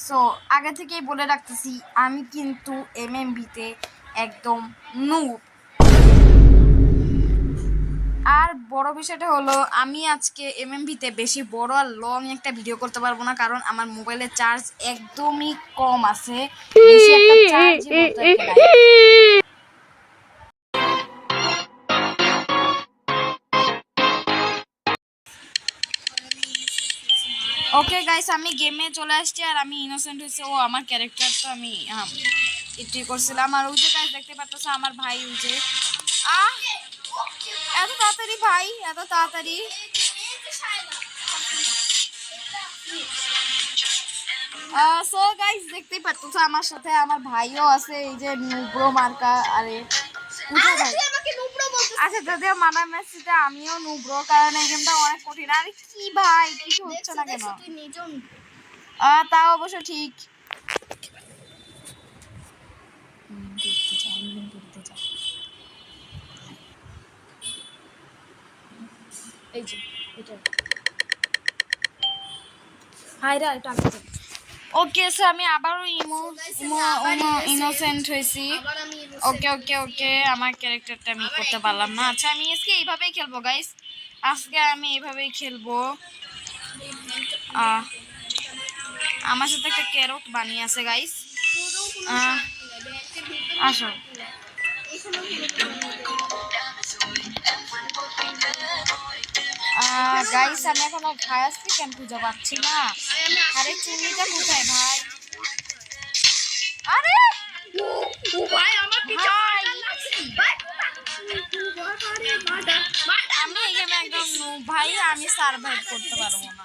So আগে থেকেই বলে রাখতেছি আমি কিন্তু এমএমবিতে একদম নুব। আর বড় বিষয়টা হলো আমি আজকে এমএমবিতে বেশি বড় আর লং একটা ভিডিও করতে পারবো না, কারণ আমার মোবাইলের চার্জ একদমই কম আছে, বেশি একটা চার্জই বলতে নাই। ওকে গাইস, আমি গেমে চলে আসছি আর আমি ইনোসেন্ট হয়েছে। ও আমার ক্যারেক্টার তো আমি এটি করছিলাম। আর ওই যে গাইস দেখতে পাচ্ছ আমার ভাই, ওই যে এত তাড়াতাড়ি ভাই, এত তাড়াতাড়ি। সো গাইস দেখতেই পাচ্ছ আমার সাথে আমার ভাইও আছে, এই যে নুব্রো মার্কা। আরে আচ্ছা, যদিও মানার ম্যাচটা আমিও নুব্রো, কারণ এই গেমটা অনেক কঠিন। আরে কি ভাই, কিছু হচ্ছে না কেন? তাও অবশ্য ঠিক। এই যে এটা হাইরা এটা ওকে সো আমি আবারও ইনোসেন্ট হয়েছি। ওকে ওকে ওকে আমার ক্যারেক্টারটা আমি করতে পারলাম না। আচ্ছা আমি আজকে এইভাবেই খেলবো গাইস, আজকে আমি এইভাবেই খেলবো। আমার সাথে একটা ক্যারট বানিয়ে আছে গাইস। আসো গাইস, আমি এখনো ফায়ার স্পিকার খুঁজে পাচ্ছি না। আরে চুনিটা কোথায় ভাই? আরে ভাই আমার আমি এই গেমে একদম ভাই, আমি সার্ভাইভ করতে পারবো না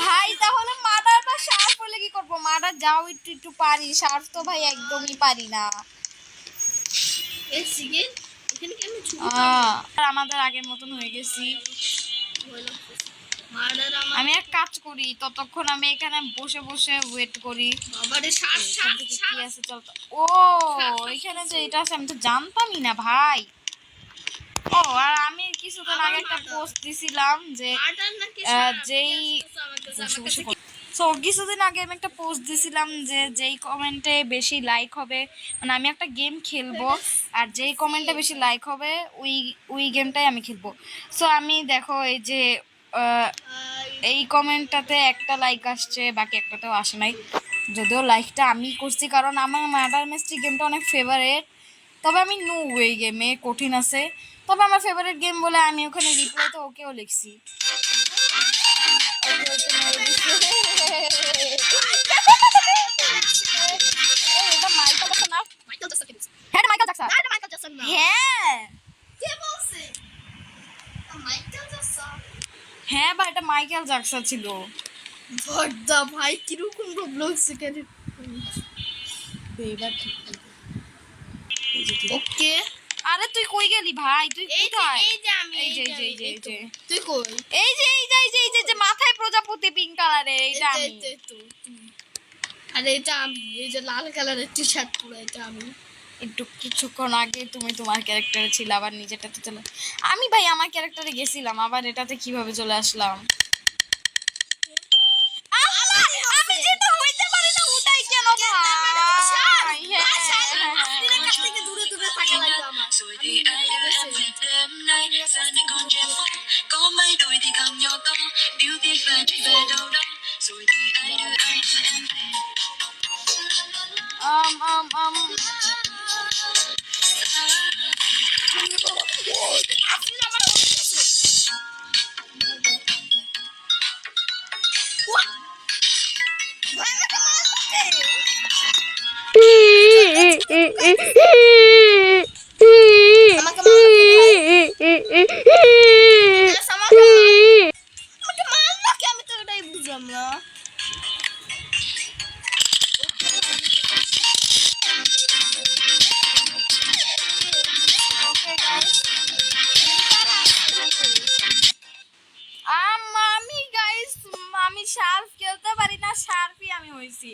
ভাই। তাহলে মার্ডার বা শার্প হলে কি করবো? মার্ডার যাও একটু একটু পারি, শার্প তো ভাই একদমই পারি না। আমাদের আগের মতন হয়ে গেছি। আমি এক কাজ করি, ততক্ষণ আমি এখানে বসে বসে ওয়েট করি। কি আছে চলতো? ও এখানে যে এটা আছে আমি তো জানতামই না ভাই। ও আর আমি কিছুদিন আগে একটা পোস্ট দিছিলাম যে কিছুদিন আগে আমি একটা পোস্ট দিছিলাম যে যেই কমেন্টে বেশি লাইক হবে, মানে আমি একটা গেম খেলবো আর যেই কমেন্টে বেশি লাইক হবে ওই গেমটাই আমি খেলবো। সো আমি দেখো এই যে এই কমেন্টটাতে একটা লাইক আসছে, বাকি একটাতেও আসে নাই। যদিও লাইকটা আমি করছি কারণ আমার মার্ডার মিস্ট্রি গেমটা অনেক ফেভারিট, তবে আমি নো ওয়ে গেমে কঠিন আছে। তবে আমার ফেভারিট গেম বলে আমি ওখানে রিপ্লাই তো ওকেও লিখছি। হ্যাঁ ভাই, এটা মাইকেল জ্যাকসন ছিল। ভাই কিরকম ওকে। আরে তুই কই গেলি ভাই? তুই কোথায়? এই যে তুই কই? এই যে মাথায় প্রজাপতি পিঙ্ক কালারের, এইটা আমি। আরে এটা আমি, এই যে লাল কালারের টি-শার্ট পরে, এটা আমি। একটু কিছুক্ষণ আগে তুমি তোমার ক্যারেক্টারে ছিল, আবার নিজেরটাতে চলে। আমি ভাই আমার ক্যারেক্টারে গেছিলাম, আবার এটাতে কিভাবে চলে আসলাম? আমি যেটা হইতে পারি না ওটাই কেন ভাই? দূরে দূরে থাকা লাগে আমার। আমি শার্প খেলতে পারি না, শার্পই আমি হইছি।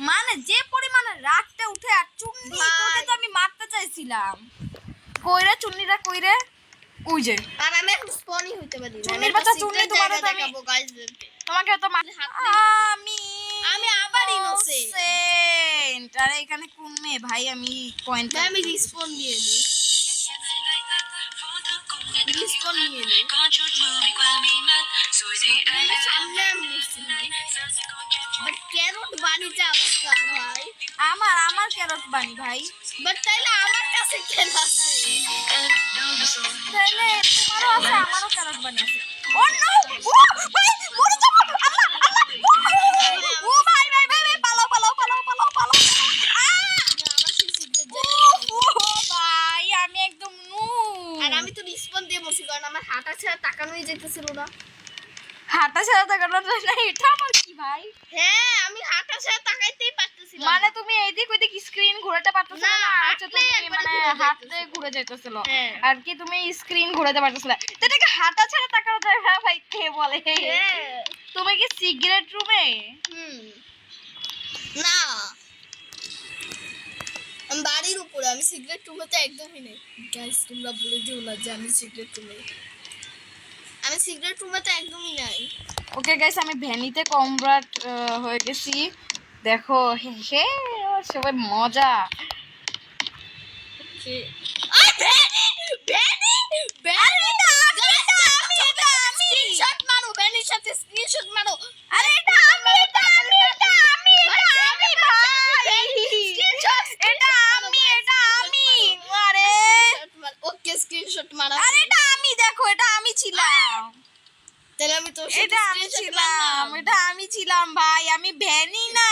মানে যে পরিমাণে রাগটা উঠে, আর চুন্নি তোকে তো আমি মারতে চাইছিলাম। কইরে চুন্নিরা কইরে, ওই যে আর আমি এখন স্পনই হইতে পারি না। চুন্নির বাচ্চা চুন্নি, তোমারে তো আমি দেখাবো গাইস, তোমাকে তো আমি ইনোসেন্ট। আরে এখানে কোন মেয়ে ভাই? আমি পয়েন্ট আমি রিসপন নিয়ে নিই। রিসপন নিয়ে নিই। সামনে আমি বাট ক্যারট বানিটা আমার কার ভাই? আমার ক্যারট বানি ভাই। বাট তাইলে আমার কাছে কেন আছে? তাহলে তোমারও আছে, আমারও ক্যারট বানি আছে। ও নো, ও ভাই মরে যাব। আল্লাহ আল্লাহ, ও ভাই ভাই ভাই পালাও পালাও পালাও পালাও পালাও। আমার সিসিদের ও ভাই আমি একদম নু। আর আমি তো রিসপন দিয়ে বসি, কারণ আমার হাঁটা ছাড়া তাকানোই যেতেছিল না। হাঁটা ছাড়া তাকানো যায় না, এটা আমার কি ভাই? হ্যাঁ, আমি হাঁটা ছাড়া তাকাইতেই পারতেছিলাম না। মানে তুমি এইদিক ওইদিক স্ক্রিন ঘোরাতে পারতেছিল না, না? আচ্ছা তুমি হাঁটলেই একবারে মানে ঘুরে হাঁটতে যাইতেছিল। ঘুরে যাইতেছিল হ্যাঁ। আর কি তুমি স্ক্রিন ঘোরাতে পারতেছিল। তো এটাকে হাঁটা ছাড়া তাকানো যায় না ভাই? কে বলে? হ্যাঁ। তুমি কি সিগারেট রুমে? না, আমি বাড়ির উপরে, আমি সিগারেট রুমে তো একদমই নেই। গাইস তোমরা বলে দিও না যে আমি সিগারেট রুমে, আমি সিগারেট রুমে তো একদমই নাই। ওকে গাইস, আমি ভ্যানিতে কনভার্ট হয়ে গেছি। দেখো হে হে, সবাই মজা। আই ভ্যানি ভ্যানি ভ্যানি, এটা আমি স্ক্রিনশট মারো, ভ্যানির সাথে স্ক্রিনশট মারো। আরে এটা আমি ভাই, স্ক্রিনশট, এটা আমি আরে ওকে স্ক্রিনশট মারো। আরে এটা আমি, দেখো এটা আমি ছিলাম। তাহলে আমি তো এটা আমি ছিলাম ভাই, আমি ভ্যানি না,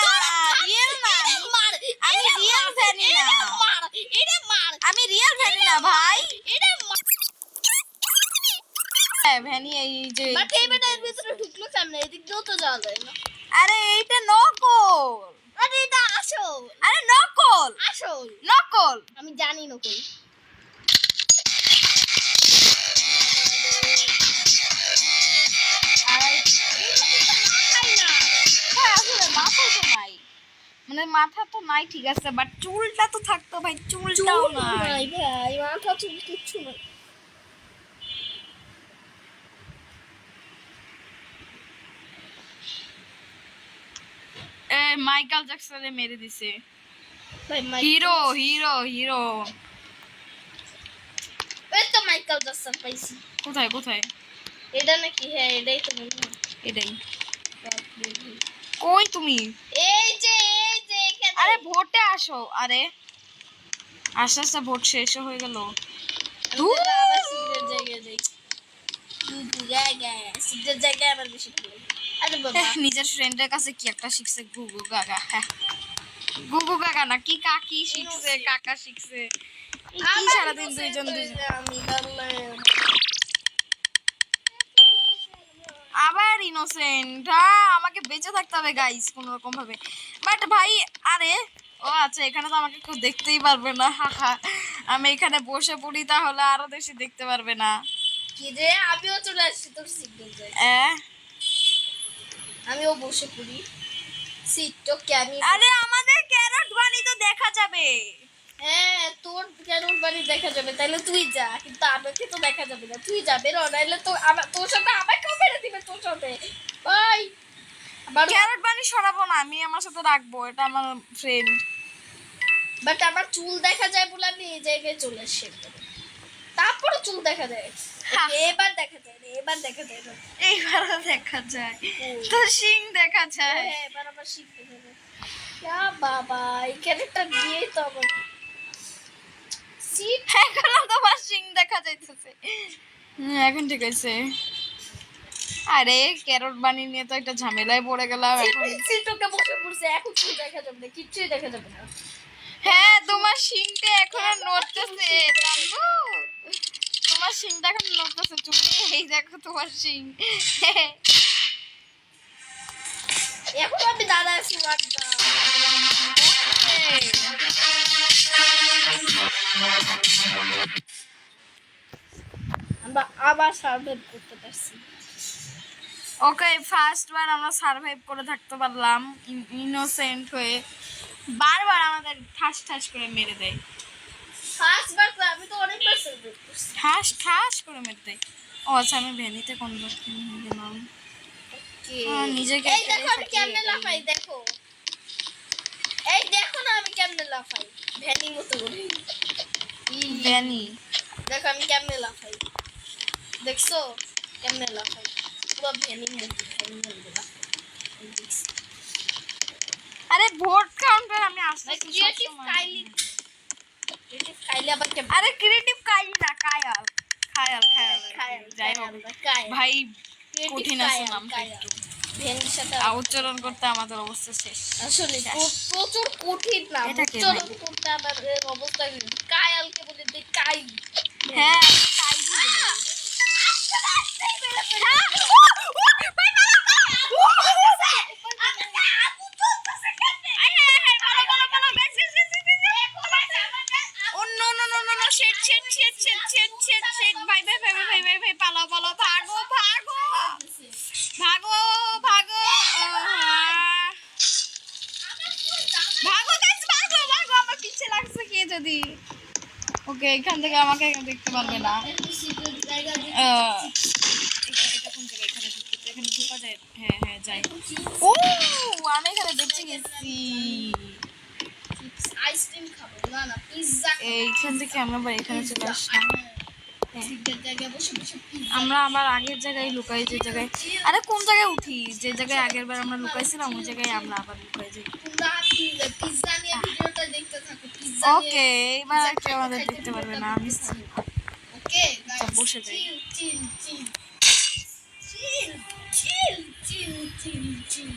রিয়েল না। আমি রিয়েল ভ্যানি না, আমি রিয়েল ভ্যানি না ভাই। হ্যাঁ ভ্যানি এই যে। বাট এই বেটা এর ভিতরে ঢুকলো কেমনে? এদিক দিয়েও তো যাওয়া যায় না। আরে এইটা নকল। আরে এটা আসল। আরে নকল আসল নকল। আমি জানি না কই। মাথা তো নাই, মানে মাথা তো নাই ঠিক আছে, বাট চুলটা তো থাকতো ভাই, চুলটাও নাই ভাই, মাথা চুল কিচ্ছু নাই। মাইকেল জ্যাকসনে মেরে দিছে। ভাই হিরো হিরো হিরো। এই তো মাইকেল জ্যাকসন পাইছি। কোথায় কোথায়? এটা নাকি? হ্যাঁ এটাই তো মনে হয়। এটাই। কই তুমি? এই যে এখানে। আরে ভোটে আসো। আরে আস্তে আস্তে ভোট শেষ হয়ে গেল। আবার সিগারেট জায়গায় যাই। সিগারেট জায়গায় আমার বেশি ভালো লাগে। আরে বাবা, নিজের ফ্রেন্ডের কাছে কি একটা শিখছে গুগু গাগা। হ্যাঁ গুগু গাগা না, কি কাকি শিখছে, কাকা শিখছে। কি সারাদিন দুইজন আমি বললাম আবার ইনোসেন্ট। আমাকে বেঁচে থাকতে হবে গাইস কোন রকম ভাবে। বাট ভাই আরে ও আচ্ছা, এখানে তো আমাকে কেউ দেখতেই পারবে না। আমি এখানে বসে পড়ি, তাহলে আরো বেশি দেখতে পারবে না। কি রে, আমিও চলে আসছি তোর সিগন্যাল জায়গায়। আমিও বসে পড়ি সিটকে। আমি আরে আমাদের ক্যারট বানি তো দেখা যাবে। হ্যাঁ, তোর ক্যারট বাড়ি দেখা যাবে, তাইলে তুই যা। কিন্তু আমাকে তো দেখা যাবে না, তুই যাবে না, নাইলে তো তোর সাথে আমাকেও মেরে দিবে তোর সাথে ভাই। আবার ক্যারট বানি সরাবো না, আমি আমার সাথে রাখবো, এটা আমার ফ্রেন্ড। বাট আমার চুল দেখা যায় বলে আমি এই জায়গায় চলে আসছি। তারপরে চুল দেখা যায়, এবার দেখা যায় না, এবার দেখা যায় না, এইবারও দেখা যায় তো, শিং দেখা যায়। হ্যাঁ এবার আবার শিখতে হবে। বাবা, এই ক্যারেক্টার দিয়ে তো আমার সিট। এখনো তোমার শিং দেখা যাইতেছে। এখন ঠিক আছে। আরে ক্যারট বানি নিয়ে তো একটা ঝামেলায় পড়ে গেলাম এখন। সিটকে বসে পড়ছে, এখন চুল দেখা যাবে না, কিচ্ছুই দেখা যাবে না। হ্যাঁ তোমার শিংটা এখনো নড়তেছে তাম্বু, তোমার শিংটা এখন নড়তেছে। চুলে এই দেখো তোমার শিং। এখন আমি দাদা আছি আমরা আবার সার্ভাইভ করতে পারছি। ওকে ফার্স্ট বার আমরা সার্ভাইভ করে থাকতে পারলাম ইনোসেন্ট হয়ে। বারবার আমাদের ঠাস ঠাস করে মেরে দেয়। ফার্স্ট বার আমি তো অনেকবার সার্ভাইভ করছি। ঠাস ঠাস করে মেরে দেয়। ও আচ্ছা, আমি ভ্যানিতে কনভার্ট হয়ে গেলাম। নিজেকে এই দেখো আমি কেমনে লাফাই, দেখো লাফাই ভ্যানি মতো করে ভ্যানি দেখো আমি কেমনে লাফাই দেখছো কেমনে লাফাই পুরো ভ্যানি মতো লাফাই দেখছি আরে ভোট কাউন্টার আমি আসতে ক্রিয়েটিভ কাইলি আবার কেমন আরে ক্রিয়েটিভ কাইলি না কায়াল খায়াল খায়াল খায়াল যাই হোক কায়াল ভাই Creative কঠিন আছে কায়াল, নামটা কায়াল। একটু ভ্যানির সাথে উচ্চারণ করতে আমাদের অবস্থা শেষ আসলে প্রচুর কঠিন না এটা কে উচ্চারণ ভাই? করতে আমাদের অবস্থা কায়ালকে বলে দেই কাই হ্যাঁ কাইলি বলে। Oh no no no no no shit shit shit shit shit shit shit ভাই ভাই ভাই ভাই ভাই ভাই পালাও পালাও ভাগো ভাগো ভাগো ভাগো ভাগো গাইস ভাগো ভাগো আমার পিছে লাগছে কে যদি ওকে এখান থেকে আমাকে দেখতে পারবে না এটা কোন জায়গা এখানে ঢোকা যায় হ্যাঁ হ্যাঁ যাই ও আমি এখানে দেখতে গেছি আইসক্রিম খাবো না না পিজ্জা এইখান থেকে আমরা আবার এখানে চলে আসলাম সিটের জায়গায় বসে বসে আমরা আবার আগের জায়গায় লুকাই যে জায়গায় আরে কোন জায়গায় উঠি যে জায়গায় আগের বার আমরা লুকাইছিলাম ওই জায়গায় আমরা আবার লুকাই যাই তোমরা পিজ্জা নিয়ে ভিডিওটা দেখতে থাকো পিজ্জা ওকে এবার আর কেউ আমাদের দেখতে পারবে না আমি ওকে আচ্ছা, বসে যাই। চিল চিল চিল চিল চিল চিল চিল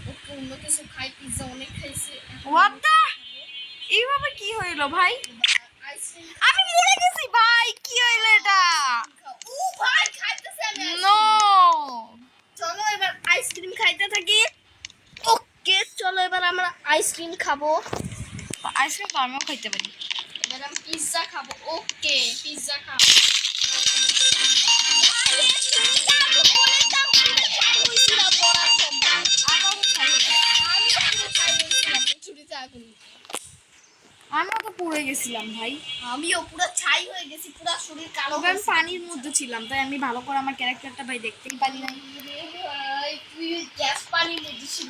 ওকে অন্য কিছু খাই পিজ্জা অনেক খাইছে হোয়াট দা এইভাবে কি হইলো ভাই আইসক্রিম আমি মরে গেছি ভাই কি হইলো এটা ও ভাই খাইতেছে আমি নো চলো এবার আইসক্রিম খাইতে থাকি ওকে চলো এবার আমরা আইসক্রিম খাবো আইসক্রিম তো আমিও খাইতে পারি এবার আমি পিজ্জা খাবো ওকে পিজ্জা খাবো আমিও তো পুড়ে গেছিলাম ভাই আমিও পুরো ছাই হয়ে গেছি পুরো শরীর কালো তবে আমি পানির মধ্যে ছিলাম তাই আমি ভালো করে আমার ক্যারেক্টারটা ভাই দেখতেই পারি নাই তুই গ্যাস পানি মেডিসিন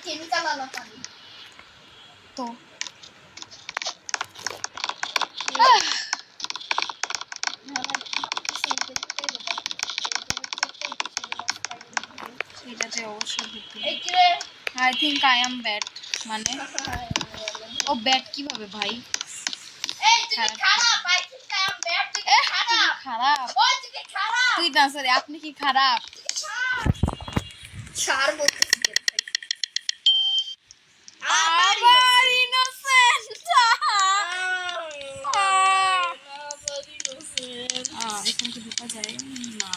কেমিক্যাল আলা পানি তো এটাতে অবশ্যই ঢুকবে এই কি রে I think I am bad মানে ও ব্যাড কিভাবে ভাই এই তুই খারাপ I think I am bad তুই খারাপ খারাপ ওই তুই খারাপ তুই না সরি আপনি কি খারাপ ছাড় বলতে আবার ইনোসেন্ট এখান থেকে ঢোকা যায় না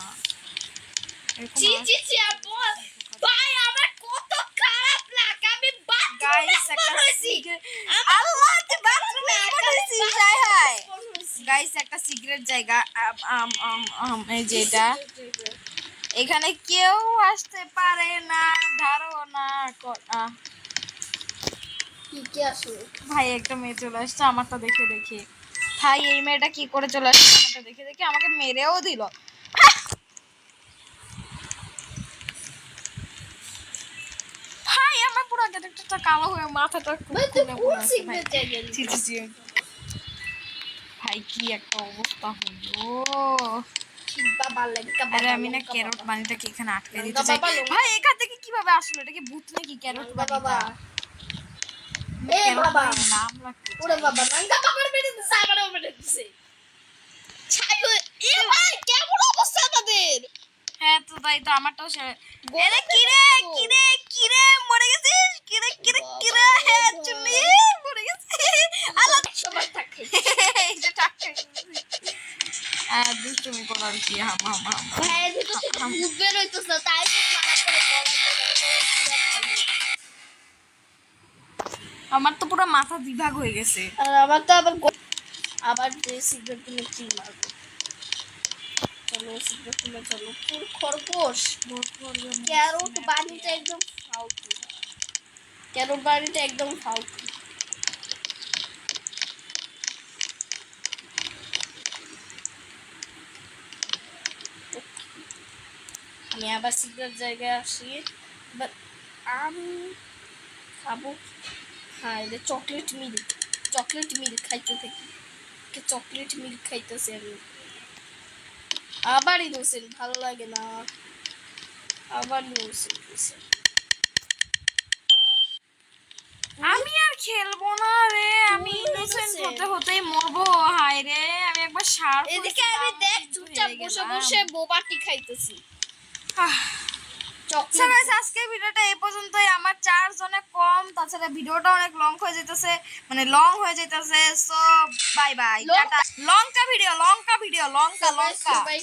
এরকম জি জি জি বল ভাই আমার কত খারাপ লাগে আমি গাইস একটা হইছি আল্লাহ তে বাথরুমে করেছি হাই হাই গাইস একটা সিগারেট জায়গা এই যেটা এখানে কেউ আসতে পারে না ধারণা কি আসলে ভাই একটা মেয়ে চলে আসছে আমারটা দেখে দেখে ভাই এই মেয়েটা কি করে চলে আসছে আমারটা দেখে দেখে আমাকে মেরেও দিল ভাই আমার পুরো ক্যারেক্টারটা কালো হয়ে মাথাটা ভাই তুই খুলে কোন পড়ে আছে ভাই। সিগনেচার গেলি ছি, ছি, ছি। ভাই কি একটা অবস্থা হলো বাবা লাগা আরে আমি না ক্যারট বানিটাকে এখানে আটকে দিতে লঙ্কা চাই বাবা, লঙ্কা। ভাই এখান থেকে কিভাবে আসলো এটা কি ভূত নাকি ক্যারট বাবা বানিটা এ বাবা নাম লাগতে ওরে বাবা নাঙ্গা বাবার মেরে দিছে আমারও মেরে দিছে ছাই হয়ে এ ভাই কেমন অবস্থা আমাদের হ্যাঁ তো তাই তো আমারটাও আরে কি রে মরে গেছিস কি রে হ্যাঁ চুলি মরে গেছিস আল্লাহ সবার থাকে এই যে টাকা দুষ্টুমি করার কি হাম হাম হাম হ্যাঁ এদিকে তো ভূত বের হইতেছে তাই তো মারা করে আমার তো পুরো মাথা বিভাগ হয়ে গেছে আর আমার তো আবার যে সিগারেট গুলো কি মারবো চলো সিগারেট গুলো চলো তোর খরগোশ ক্যারট বাড়িটা একদম ফাউকি ক্যারট বাড়িটা একদম ফাউকি আমি আবার সিগারেট জায়গায় আসি বাট আমি খাবো। হ্যাঁ এটা চকলেট মিল্ক খাইতে থাকি। চকলেট মিল্ক খাইতেছি আমি। আবার ইনোসেন্ট ভালো লাগে না। আবার ইনোসেন্ট। আমি আর খেলবো না রে, আমি তুই ইনোসেন্ট innocent। হতে হতেই মরবো। হায় রে, আমি একবার সার এদিকে আমি দেখ চুপচাপ বসে বসে বোবাটি খাইতেছি। চকলেট আজকে ভিডিওটা এই পর্যন্তই। আমার 4 জনে কম, তাছাড়া ভিডিওটা অনেক লং হয়ে যাইতেছে, মানে লং হয়ে যাইতেছে। So bye bye, tata. লঙ্কা ভিডিও, লঙ্কা। সবাই